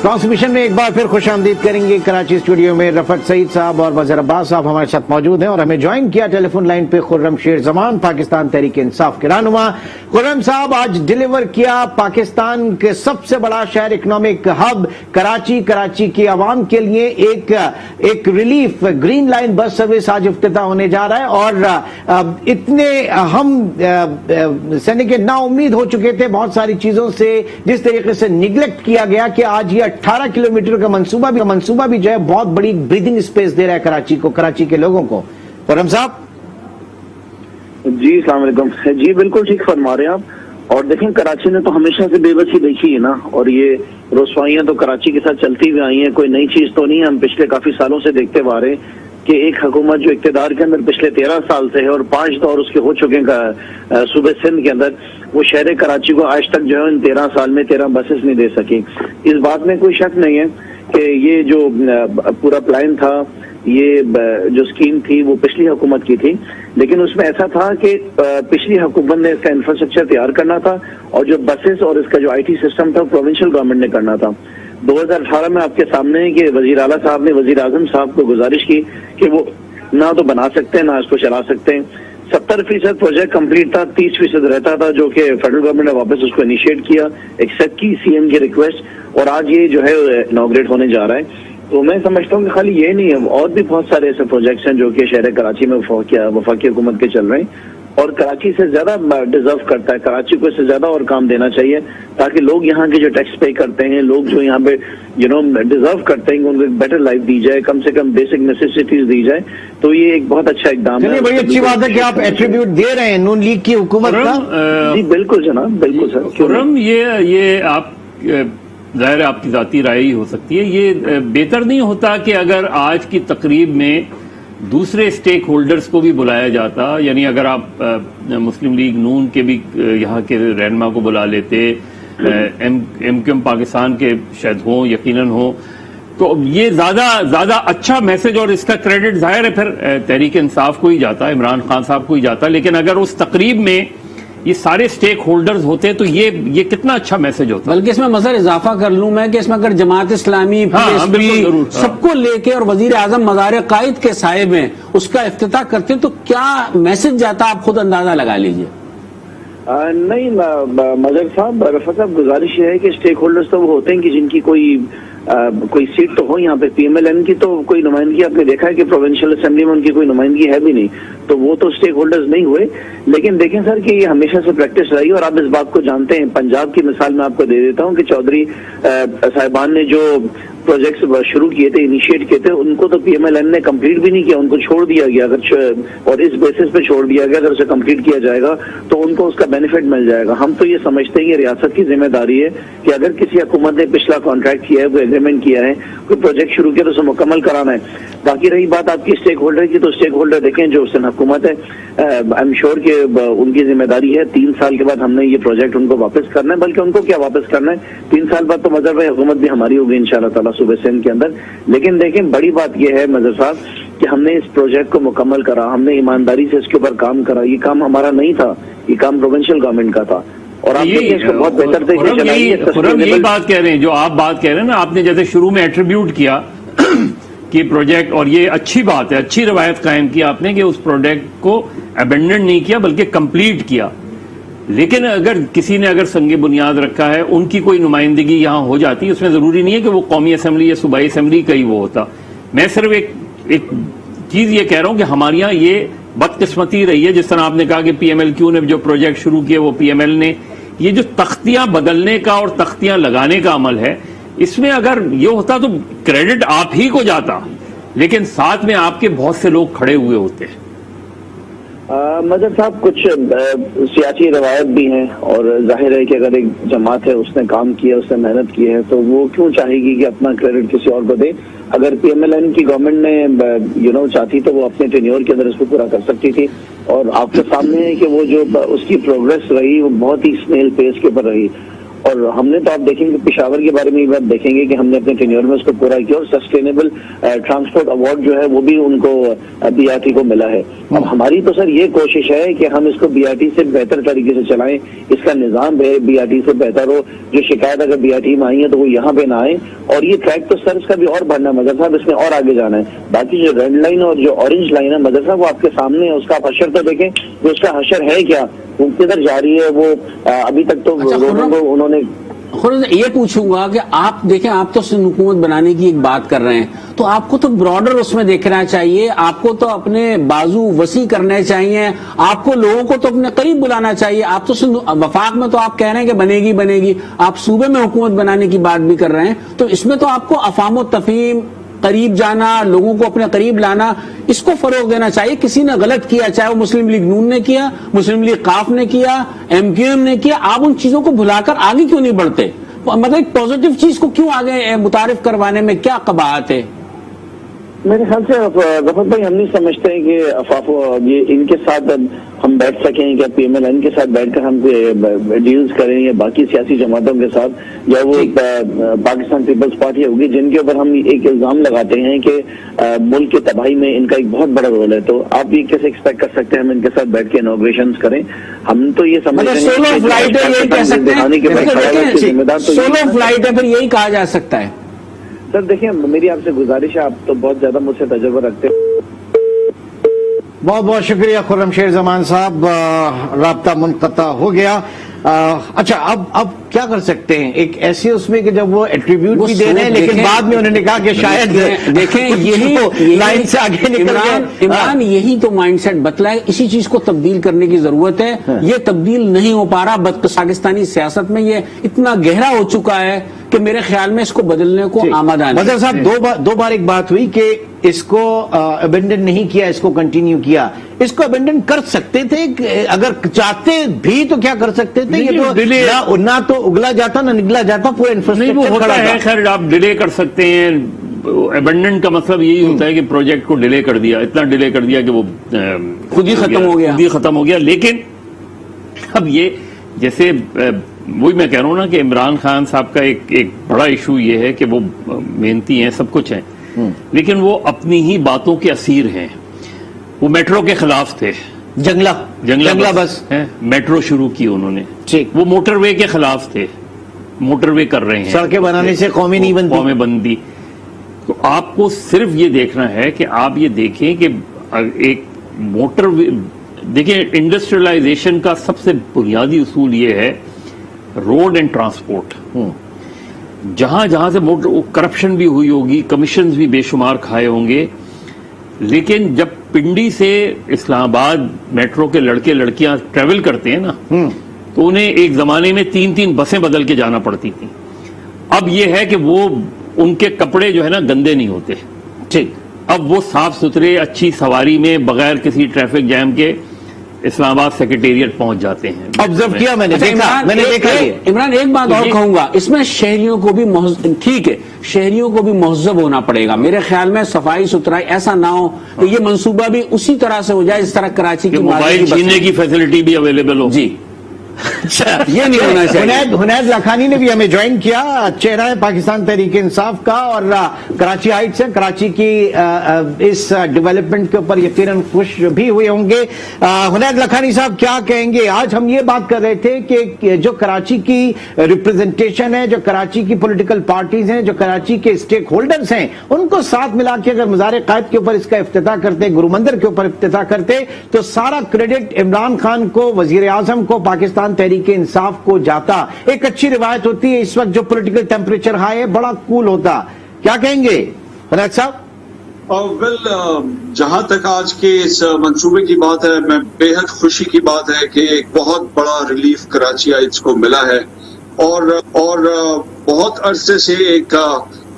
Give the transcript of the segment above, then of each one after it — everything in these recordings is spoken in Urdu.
کانسٹیٹیوشن میں ایک بار پھر خوش آمدید کریں گے. کراچی اسٹوڈیو میں رفعت سعید صاحب اور مظہر عباس صاحب ہمارے ساتھ موجود ہیں اور ہمیں جوائن کیا ٹیلی فون لائن پہ خرم شیر زمان, پاکستان تحریک انصاف کے رہنما. خرم صاحب, آج ڈیلیور کیا پاکستان کے سب سے بڑا شہر اکنامک ہب کراچی کی عوام کے لیے ایک relief green line bus service آج افتتاح ہونے جا رہا ہے. اور اتنے ہم سینے کے نا امید ہو چکے تھے بہت ساری چیزوں سے, جس طریقے سے نگلیکٹ کیا گیا کہ آج یہ 18 کلومیٹر کا منصوبہ بھی جو ہے بہت بڑی بریدنگ سپیس دے رہا ہے کراچی کو, کراچی کے لوگوں کو. خرم صاحب جی السلام علیکم. جی بالکل ٹھیک فرما رہے ہیں آپ. اور دیکھیں کراچی نے تو ہمیشہ سے بے بسی دیکھی ہے نا, اور یہ رسوائیاں تو کراچی کے ساتھ چلتی ہوئی آئی ہیں, کوئی نئی چیز تو نہیں ہے. ہم پچھلے کافی سالوں سے دیکھتے ہوئے آ رہے ہیں کہ ایک حکومت جو اقتدار کے اندر پچھلے 13 سال سے ہے اور 5 دور اس کے ہو چکے ہیں صوبے سندھ کے اندر, وہ شہر کراچی کو آج تک جو ہے ان 13 سال میں 13 بسز نہیں دے سکی. اس بات میں کوئی شک نہیں ہے کہ یہ جو پورا پلان تھا, یہ جو اسکیم تھی وہ پچھلی حکومت کی تھی, لیکن اس میں ایسا تھا کہ پچھلی حکومت نے اس کا انفراسٹرکچر تیار کرنا تھا اور جو بسز اور اس کا جو IT سسٹم تھا پروونشل گورنمنٹ نے کرنا تھا. 2018 میں آپ کے سامنے ہے کہ وزیر اعلیٰ صاحب نے وزیر اعظم صاحب کو گزارش کی کہ وہ نہ تو بنا سکتے ہیں نہ اس کو چلا سکتے ہیں. 70% پروجیکٹ کمپلیٹ تھا, 30% رہتا تھا جو کہ فیڈرل گورنمنٹ نے واپس اس کو انیشیٹ کیا, ایکسپٹ کی CM کی ریکویسٹ, اور آج یہ جو ہے انوگریٹ ہونے جا رہا ہے. تو میں سمجھتا ہوں کہ خالی یہ نہیں ہے, اور بھی بہت سارے ایسے پروجیکٹس ہیں جو کہ شہر کراچی میں وفاقی حکومت کے چل رہے ہیں, اور کراچی سے زیادہ ڈیزرو کرتا ہے. کراچی کو اس سے زیادہ اور کام دینا چاہیے تاکہ لوگ یہاں کے جو ٹیکس پے کرتے ہیں, لوگ جو یہاں پہ ڈیزرو کرتے ہیں کہ ان کو ایک بیٹر لائف دی جائے, کم سے کم بیسک نیسیسٹیز دی جائے. تو یہ ایک بہت اچھا اقدام ہے. بڑی اچھی بات ہے کہ آپ ایٹریبیوٹ دے رہے ہیں نون لیگ کی حکومت کا. جی بالکل جناب, بالکل سر. خرم, یہ آپ ظاہر آپ کی ذاتی رائے ہی ہو سکتی ہے, یہ بہتر نہیں ہوتا کہ اگر آج کی تقریب میں دوسرے سٹیک ہولڈرز کو بھی بلایا جاتا, یعنی اگر آپ مسلم لیگ نون کے بھی یہاں کے رہنما کو بلا لیتے, MQM پاکستان کے شاید ہوں, یقیناً ہوں, تو یہ زیادہ اچھا میسج, اور اس کا کریڈٹ ظاہر ہے پھر تحریک انصاف کو ہی جاتا, عمران خان صاحب کو ہی جاتا. لیکن اگر اس تقریب میں یہ سارے سٹیک ہولڈرز ہوتے تو یہ کتنا اچھا میسج ہوتا. بلکہ اس میں مظہر اضافہ کر لوں میں کہ اس میں اگر جماعت اسلامی PSP سب کو لے کے اور وزیر اعظم مزار قائد کے سائے میں اس کا افتتاح کرتے تو کیا میسج جاتا, آپ خود اندازہ لگا لیجئے. نہیں مظہر صاحب, رفعت صاحب, گزارش یہ ہے کہ اسٹیک ہولڈرز تو وہ ہوتے ہیں کہ جن کی کوئی سیٹ تو ہو یہاں پہ. PMLN کی تو کوئی نمائندگی آپ نے دیکھا ہے کہ پروونشل اسمبلی میں ان کی کوئی نمائندگی ہے بھی نہیں, تو وہ تو اسٹیک ہولڈرز نہیں ہوئے. لیکن دیکھیں سر کہ یہ ہمیشہ سے پریکٹس رہی, اور آپ اس بات کو جانتے ہیں. پنجاب کی مثال میں آپ کو دے دیتا ہوں کہ چودھری صاحبان نے جو پروجیکٹس شروع کیے تھے, انیشیٹ کیے تھے, ان کو تو PMLN نے کمپلیٹ بھی نہیں کیا, ان کو چھوڑ دیا گیا. اور اس بیسس پہ چھوڑ دیا گیا اگر اسے کمپلیٹ کیا جائے گا تو ان کو اس کا بینیفٹ مل جائے گا. ہم تو یہ سمجھتے ہیں کہ ریاست کی ذمہ داری ہے کہ اگر کسی حکومت نے پچھلا کانٹریکٹ کیا ہے, کوئی ایگریمنٹ کیا ہے, کوئی پروجیکٹ شروع کیا تو اسے مکمل کرانا ہے. باقی رہی بات آپ کی اسٹیک ہولڈر کی, تو اسٹیک ہولڈر دیکھیں جو سندھ حکومت ہے, آئی ایم شیور کہ ان کی ذمہ داری ہے 3 سال کے بعد ہم نے یہ پروجیکٹ ان کو واپس کرنا ہے. بلکہ ان کو کیا واپس کرنا ہے, 3 سال بعد تو مظہر بھائی حکومت بھی ہماری ہوگی انشاءاللہ تعالیٰ صوبے سندھ کے اندر. لیکن دیکھیں بڑی بات یہ ہے مظہر صاحب کہ ہم نے اس پروجیکٹ کو مکمل کرا, ہم نے ایمانداری سے اس کے اوپر کام کرا. یہ کام ہمارا نہیں تھا, یہ کام پروونشل گورنمنٹ کا تھا, اور آپ دیکھیں اس کو بہت بہتر طریقے سے چلائیے. یہی بات کہہ رہے ہیں جو آپ بات کہہ رہے ہیں نا, آپ نے جیسے شروع میں ایٹریبیوٹ کیا کہ پروجیکٹ, اور یہ اچھی بات ہے, اچھی روایت قائم کی آپ نے کہ اس پروجیکٹ کو ابینڈن نہیں کیا بلکہ کمپلیٹ کیا. لیکن اگر کسی نے سنگ بنیاد رکھا ہے, ان کی کوئی نمائندگی یہاں ہو جاتی, اس میں ضروری نہیں ہے کہ وہ قومی اسمبلی یا صوبائی اسمبلی کا ہی وہ ہوتا. میں صرف ایک چیز یہ کہہ رہا ہوں کہ ہمارے یہاں یہ بدقسمتی رہی ہے, جس طرح آپ نے کہا کہ PMLQ نے جو پروجیکٹ شروع کیے وہ PML نے, یہ جو تختیاں بدلنے کا اور تختیاں لگانے کا عمل ہے, اس میں اگر یہ ہوتا تو کریڈٹ آپ ہی کو جاتا, لیکن ساتھ میں آپ کے بہت سے لوگ کھڑے ہوئے ہوتے ہیں. مظہر صاحب کچھ سیاسی روایت بھی ہیں, اور ظاہر ہے کہ اگر ایک جماعت ہے, اس نے کام کیا, اس نے محنت کی ہے, تو وہ کیوں چاہے گی کہ اپنا کریڈٹ کسی اور کو دے. اگر PMLN کی گورنمنٹ نے چاہتی تو وہ اپنے ٹینیور کے اندر اس کو پورا کر سکتی تھی. اور آپ کے سامنے ہے کہ وہ جو اس کی پروگرس رہی وہ بہت ہی اسنیل پیس کے اوپر رہی, اور ہم نے تو آپ دیکھیں گے پشاور کے بارے میں یہ بات دیکھیں گے کہ ہم نے اپنے ٹینیور میں اس کو پورا کیا اور سسٹینیبل ٹرانسپورٹ ایوارڈ جو ہے وہ بھی ان کو بی آر ٹی کو ملا ہے. اب ہماری تو سر یہ کوشش ہے کہ ہم اس کو بی آر ٹی سے بہتر طریقے سے چلائیں, اس کا نظام بی آر ٹی سے بہتر ہو. جو شکایت اگر بی آر ٹی میں آئی ہے تو وہ یہاں پہ نہ آئے, اور یہ ٹریک تو سر اس کا بھی اور بڑھنا ہے مظہر صاحب, اس میں اور آگے جانا ہے. باقی جو ریڈ لائن اور جو اورنج لائن ہے مظہر صاحب وہ آپ کے سامنے ہے, اس کا آپ حشر تو دیکھیں کہ اس کا حشر ہے کیا, وہ کدھر جا رہی ہے. وہ ابھی تک تو لوگوں کو انہوں نے یہ پوچھوں گا کہ آپ دیکھیں, آپ تو حکومت بنانے کی ایک بات کر رہے ہیں, تو آپ کو تو براڈر اس میں دیکھنا چاہیے, آپ کو تو اپنے بازو وسیع کرنے چاہیے, آپ کو لوگوں کو تو اپنے قریب بلانا چاہیے. آپ تو وفاق میں تو آپ کہہ رہے ہیں کہ بنے گی, آپ صوبے میں حکومت بنانے کی بات بھی کر رہے ہیں, تو اس میں تو آپ کو افہام و تفہیم, قریب جانا, لوگوں کو اپنے قریب لانا, اس کو فروغ دینا چاہیے. کسی نے غلط کیا, چاہے وہ مسلم لیگ نون نے کیا, مسلم لیگ قاف نے کیا, ایم کیو ایم نے کیا, آپ ان چیزوں کو بھلا کر آگے کیوں نہیں بڑھتے؟ مطلب ایک پازیٹیو چیز کو کیوں آگے متعارف کروانے میں کیا قباحت ہے؟ میرے خیال سے ظفر بھائی ہم نہیں سمجھتے ہیں کہ افاف یہ ان کے ساتھ ہم بیٹھ سکیں, کیا پی ایم ایل این کے ساتھ بیٹھ کر ہم ڈیلز کریں, یا باقی سیاسی جماعتوں کے ساتھ, یا وہ پاکستان پیپلز پارٹی ہوگی جن کے اوپر ہم ایک الزام لگاتے ہیں کہ ملک کی تباہی میں ان کا ایک بہت بڑا رول ہے. تو آپ یہ کیسے ایکسپیکٹ کر سکتے ہیں ہم ان کے ساتھ بیٹھ کے انوگریشنز کریں؟ ہم تو یہ سمجھتے ہیں سولو فلائٹ ہے, یہی کہہ سکتے ہیں, سولو فلائٹ ہے, پھر یہی کہا جا سکتا ہے. سر دیکھیں, میری آپ سے گزارش ہے, آپ تو بہت زیادہ مجھ سے تجربہ رکھتے ہیں. بہت بہت شکریہ خرم شیر زمان صاحب, رابطہ منقطع ہو گیا. اچھا, اب کیا کر سکتے ہیں ایک ایسے اس میں کہ جب وہ ایٹریبیوٹ بھی دے رہے ہیں لیکن بعد میں انہوں نے کہا کہ شاید دیکھیں یہی لائن سے آگے نکل گئے. عمران یہی تو مائنڈ سیٹ بتلا ہے, اسی چیز کو تبدیل کرنے کی ضرورت ہے. یہ تبدیل نہیں ہو پا رہا, پاکستانی سیاست میں یہ اتنا گہرا ہو چکا ہے کہ میرے خیال میں اس کو بدلنے کو آمادہ نہیں. مظہر صاحب دو بار ایک بات ہوئی کہ اس کو ابینڈن نہیں کیا, اس کو کنٹینیو کیا. اس کو ابینڈن کر سکتے تھے اگر چاہتے بھی, تو کیا کر سکتے تھے؟ یہ تو نہ تو اگلا جاتا نہ نگلا جاتا, پورا انفراسٹرکچر کھڑا تھا. خیر آپ ڈیلے کر سکتے ہیں. ابینڈن کا مطلب یہی ہوتا ہے کہ پروجیکٹ کو ڈیلے کر دیا, اتنا ڈیلے کر دیا کہ وہ خود ہی ختم ہو گیا. لیکن اب یہ جیسے وہی میں کہہ رہا ہوں نا کہ عمران خان صاحب کا ایک بڑا ایشو یہ ہے کہ وہ محنتی ہیں, سب کچھ ہیں, لیکن وہ اپنی ہی باتوں کے اسیر ہیں. وہ میٹرو کے خلاف تھے, جنگلہ بس میٹرو شروع کی انہوں نے. وہ موٹر وے کے خلاف تھے, موٹر وے کر رہے ہیں, سڑکیں بنانے سے قومی نہیں بنتی, قومیں بندی. تو آپ کو صرف یہ دیکھنا ہے کہ آپ یہ دیکھیں کہ ایک موٹر وے دیکھیں, انڈسٹریلائزیشن کا سب سے بنیادی اصول یہ ہے روڈ اینڈ ٹرانسپورٹ. جہاں جہاں سے کرپشن بھی ہوئی ہوگی, کمیشنز بھی بے شمار کھائے ہوں گے, لیکن جب پنڈی سے اسلام آباد میٹرو کے لڑکے لڑکیاں ٹریول کرتے ہیں نا, تو انہیں ایک زمانے میں 3 بسیں بدل کے جانا پڑتی تھیں. اب یہ ہے کہ وہ ان کے کپڑے جو ہے نا گندے نہیں ہوتے, اب وہ صاف ستھرے اچھی سواری میں بغیر کسی ٹریفک جیم کے اسلام آباد سیکریٹریٹ پہنچ جاتے ہیں. آبزرو کیا میں نے دیکھا. عمران ایک بات اور کہوں گا, اس میں شہریوں کو بھی ٹھیک ہے, شہریوں کو بھی مہذب ہونا پڑے گا. میرے خیال میں صفائی ستھرائی ایسا نہ ہو کہ یہ منصوبہ بھی اسی طرح سے ہو جائے جس طرح کراچی کی موبائل چھیننے کی فیسلٹی بھی اویلیبل ہو. جی یہ نہیں ہونا چاہیے. حنید لاکھانی نے بھی ہمیں جوائن کیا, چہرہ ہے پاکستان تحریک انصاف کا, اور کراچی ہائٹ سے کراچی کی اس ڈیولپمنٹ کے اوپر یقیناً خوش بھی ہوئے ہوں گے. حنید لاکھانی صاحب کیا کہیں گے؟ آج ہم یہ بات کر رہے تھے کہ جو کراچی کی ریپرزنٹیشن ہے, جو کراچی کی پولیٹیکل پارٹیز ہیں, جو کراچی کے اسٹیک ہولڈرز ہیں, ان کو ساتھ ملا کے اگر مزار قائد کے اوپر اس کا افتتاح کرتے, گرو مندر کے اوپر افتتاح کرتے, تو سارا کریڈٹ عمران خان کو, وزیر اعظم کو, پاکستان تحریک انصاف کو جاتا. ایک اچھی روایت ہوتی ہے, اس وقت جو پولیٹیکل ٹیمپریچر ہائی ہے بڑا کول ہوتا. کیا کہیں گے حنید صاحب؟ جہاں تک آج کے اس منصوبے کی بات ہے, میں بے حد خوشی کی بات ہے کہ ایک بہت بڑا ریلیف کراچی ہائٹس کو ملا ہے, اور بہت عرصے سے ایک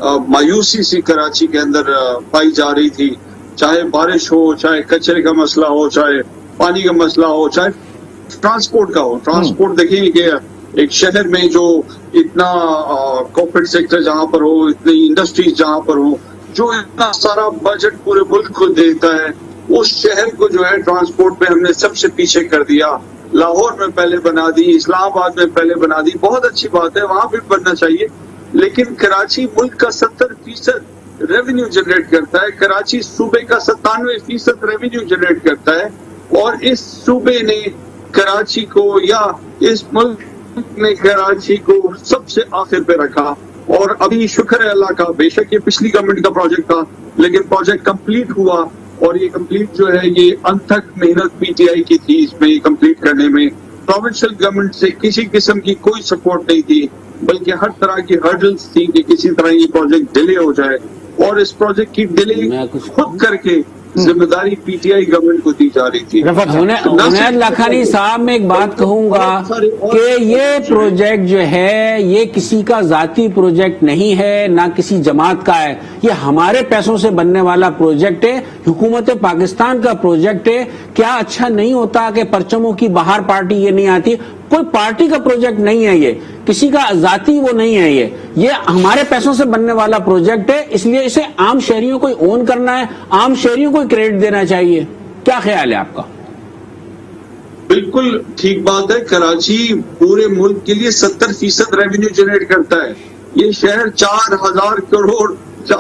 مایوسی سی کراچی کے اندر پائی جا رہی تھی, چاہے بارش ہو, چاہے کچرے کا مسئلہ ہو, چاہے پانی کا مسئلہ ہو, چاہے ٹرانسپورٹ کا ہو. ٹرانسپورٹ دیکھیں کہ ایک شہر میں جو اتنا کارپوریٹ سیکٹر جہاں پر ہو, اتنی انڈسٹریز جہاں پر ہو, جو اتنا سارا بجٹ پورے ملک کو دیتا ہے, اس شہر کو جو ہے ٹرانسپورٹ پہ ہم نے سب سے پیچھے کر دیا. لاہور میں پہلے بنا دی، اسلام آباد میں پہلے بنا دی، بہت اچھی بات ہے، وہاں بھی بننا چاہیے. لیکن کراچی ملک کا 70% ریونیو جنریٹ کرتا ہے، کراچی صوبے کا 97% ریونیو جنریٹ کرتا ہے، اور اس صوبے نے کراچی کو یا اس ملک نے کراچی کو سب سے آخر پہ رکھا. اور ابھی شکر ہے اللہ کا، بے شک یہ پچھلی گورنمنٹ کا پروجیکٹ تھا لیکن پروجیکٹ کمپلیٹ ہوا، اور یہ کمپلیٹ جو ہے یہ انتھک محنت پی ٹی آئی کی تھی اس میں کمپلیٹ کرنے میں. پروونشل گورنمنٹ سے کسی قسم کی کوئی سپورٹ نہیں تھی، بلکہ ہر طرح کی ہرڈلز تھی کہ کسی طرح یہ پروجیکٹ ڈیلے ہو جائے، اور اس پروجیکٹ کی ڈیلے خود کر کے ذمہ داری پی ٹی آئی گورنمنٹ کو دی جا رہی تھی. جنید لاکھانی صاحب میں ایک بات کہوں گا کہ یہ پروجیکٹ جو ہے یہ کسی کا ذاتی پروجیکٹ نہیں ہے، نہ کسی جماعت کا ہے، یہ ہمارے پیسوں سے بننے والا پروجیکٹ ہے، حکومت پاکستان کا پروجیکٹ ہے. کیا اچھا نہیں ہوتا کہ پرچموں کی باہر پارٹی یہ نہیں آتی؟ کوئی پارٹی کا پروجیکٹ نہیں ہے، یہ کسی کا ذاتی وہ نہیں ہے، یہ ہمارے پیسوں سے بننے والا پروجیکٹ ہے، اس لیے اسے عام شہریوں کو اون کرنا ہے، عام شہریوں کو کریڈٹ دینا چاہیے. کیا خیال ہے آپ کا؟ بالکل ٹھیک بات ہے. کراچی پورے ملک کے لیے 70% ریونیو جنریٹ کرتا ہے. یہ شہر 4000 کروڑ،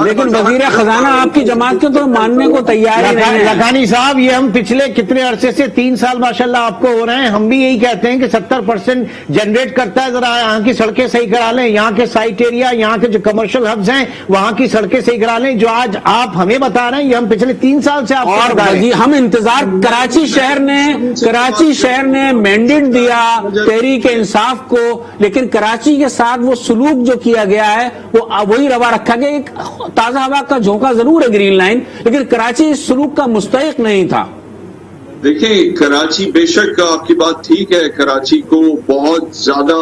لیکن وزیر خزانہ آپ کی جماعت کے تو ماننے کو تیار ہی نہیں ہے. لاکھانی صاحب، یہ ہم پچھلے کتنے عرصے سے 3 سال ماشاءاللہ آپ کو ہو رہے ہیں، ہم بھی یہی کہتے ہیں کہ 70% جنریٹ کرتا ہے. ذرا یہاں کی سڑکیں صحیح کرا لیں، یہاں کے سائٹ ایریا، یہاں کے جو کمرشل ہبز ہیں وہاں کی سڑکیں صحیح کرا لیں. جو آج آپ ہمیں بتا رہے ہیں یہ ہم پچھلے 3 سال سے آپ کو بتا رہے ہیں. ہم انتظار، کراچی شہر نے مینڈیٹ دیا تحریک انصاف کو، لیکن کراچی کے ساتھ وہ سلوک جو کیا گیا ہے وہ وہی روا رکھا گیا. ایک تازہ ہوا کا جھونکا ضرور ہے گرین لائن، لیکن کراچی اس سلوک کا مستحق نہیں تھا. دیکھیں کراچی بے شک آپ کی بات ٹھیک ہے، کراچی کو بہت زیادہ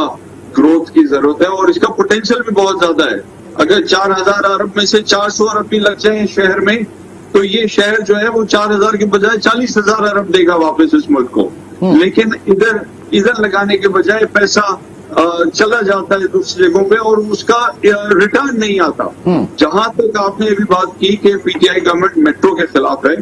گروتھ کی ضرورت ہے اور اس کا پوٹینشیل بھی بہت زیادہ ہے. اگر 4000 ارب میں سے 400 ارب بھی لگ جائیں شہر میں تو یہ شہر جو ہے وہ 4000 کے بجائے 40,000 ارب دے گا واپس اس ملک کو. لیکن ادھر لگانے کے بجائے پیسہ چلا جاتا ہے دوسری جگہوں پہ اور اس کا ریٹرن نہیں آتا. جہاں تک آپ نے ابھی بات کی کہ P T I government metro کے خلاف ہے،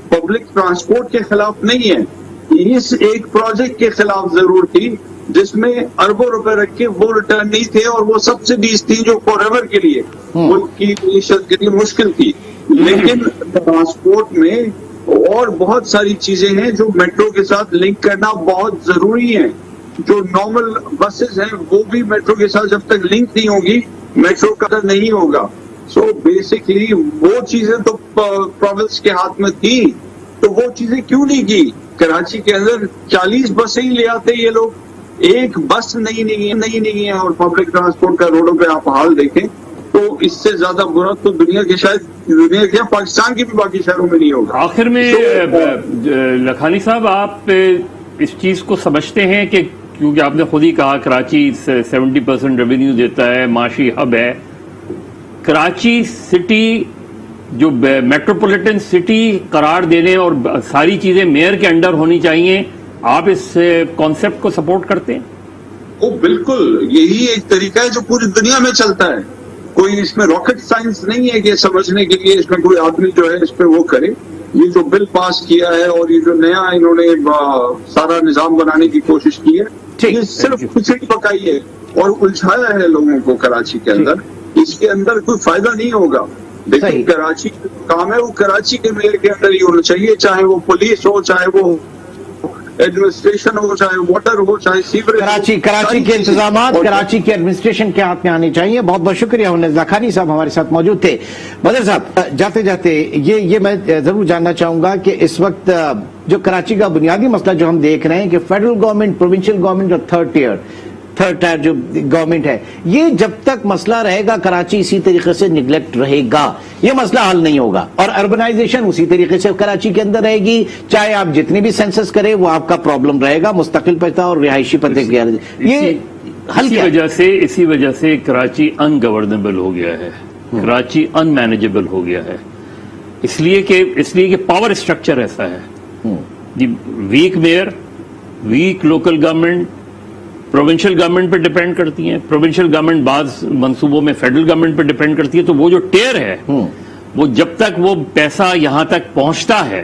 پبلک ٹرانسپورٹ کے خلاف نہیں ہے، اس ایک پروجیکٹ کے خلاف ضرور تھی جس میں اربوں روپے رکھ کے وہ ریٹرن نہیں تھے، اور وہ سبسڈیز تھی جو فار ایور کے لیے ملک کی معیشت کے لیے مشکل تھی. لیکن ٹرانسپورٹ میں اور بہت ساری چیزیں ہیں جو میٹرو کے ساتھ لنک کرنا بہت ضروری ہے. جو نارمل بسز ہیں وہ بھی میٹرو کے ساتھ جب تک لنک نہیں ہوگی میٹرو کا نہیں ہوگا. سو بیسکلی وہ چیزیں تو پروونس کے ہاتھ میں تھی، تو وہ چیزیں کیوں نہیں کی؟ کراچی کے اندر 40 بسیں ہی لے آتے یہ لوگ، ایک بس نہیں ہے. اور پبلک ٹرانسپورٹ کا روڈوں پہ آپ حال دیکھیں تو اس سے زیادہ برا تو دنیا کے پاکستان کے بھی باقی شہروں میں نہیں ہوگا. آخر میں لکھانی صاحب، آپ اس چیز کو سمجھتے ہیں کہ کیونکہ آپ نے خود ہی کہا کراچی 70% ریونیو دیتا ہے، معاشی ہب ہے، کراچی سٹی جو میٹروپولیٹن سٹی قرار دینے اور ساری چیزیں میئر کے انڈر ہونی چاہیے، آپ اس کانسیپٹ کو سپورٹ کرتے ہیں؟ وہ بالکل یہی ایک طریقہ ہے جو پوری دنیا میں چلتا ہے. کوئی اس میں راکٹ سائنس نہیں ہے کہ سمجھنے کے لیے اس میں کوئی آدمی جو ہے اس پہ وہ کرے. یہ جو بل پاس کیا ہے اور یہ جو نیا انہوں نے سارا نظام بنانے کی کوشش کی ہے، یہ صرف کھچڑی پکائی ہے اور الجھایا ہے لوگوں کو کراچی کے اندر. اس کے اندر کوئی فائدہ نہیں ہوگا. لیکن کراچی کام ہے وہ کراچی کے میئر کے اندر ہی ہونا چاہیے، چاہے وہ پولیس ہو، چاہے وہ ایڈمنسٹریشن ہو، چاہے واٹر ہو، چاہے سیوریج. کراچی کے انتظامات کراچی کے ایڈمنسٹریشن کے ہاتھ میں آنے چاہیے. بہت بہت شکریہ. لاکھانی صاحب ہمارے ساتھ موجود تھے. بدر صاحب، جاتے جاتے یہ میں ضرور جاننا چاہوں گا کہ اس وقت جو کراچی کا بنیادی مسئلہ جو ہم دیکھ رہے ہیں کہ فیڈرل گورنمنٹ، پروونشل گورنمنٹ اور تھرڈ ٹائر جو گورنمنٹ ہے، یہ جب تک مسئلہ رہے گا کراچی اسی طریقے سے نگلیکٹ رہے گا، یہ مسئلہ حل نہیں ہوگا. اور اربنائزیشن اسی طریقے سے کراچی کے اندر رہے گی، چاہے آپ جتنی بھی سینسس کریں وہ آپ کا پرابلم رہے گا، مستقل پتہ اور رہائشی پتے کی. یہ حل کیا؟ اسی وجہ سے کراچی ان گورنیبل ہو گیا ہے، کراچی ان مینیجیبل ہو گیا ہے. اس لیے کہ پاور اسٹرکچر ایسا ہے، weak mayor, weak local government, provincial government پہ ڈیپینڈ کرتی ہیں. پروونشل گورنمنٹ بعض منصوبوں میں فیڈرل گورنمنٹ پہ ڈیپینڈ کرتی ہے. تو وہ جو ٹیئر ہے وہ جب تک وہ پیسہ یہاں تک پہنچتا ہے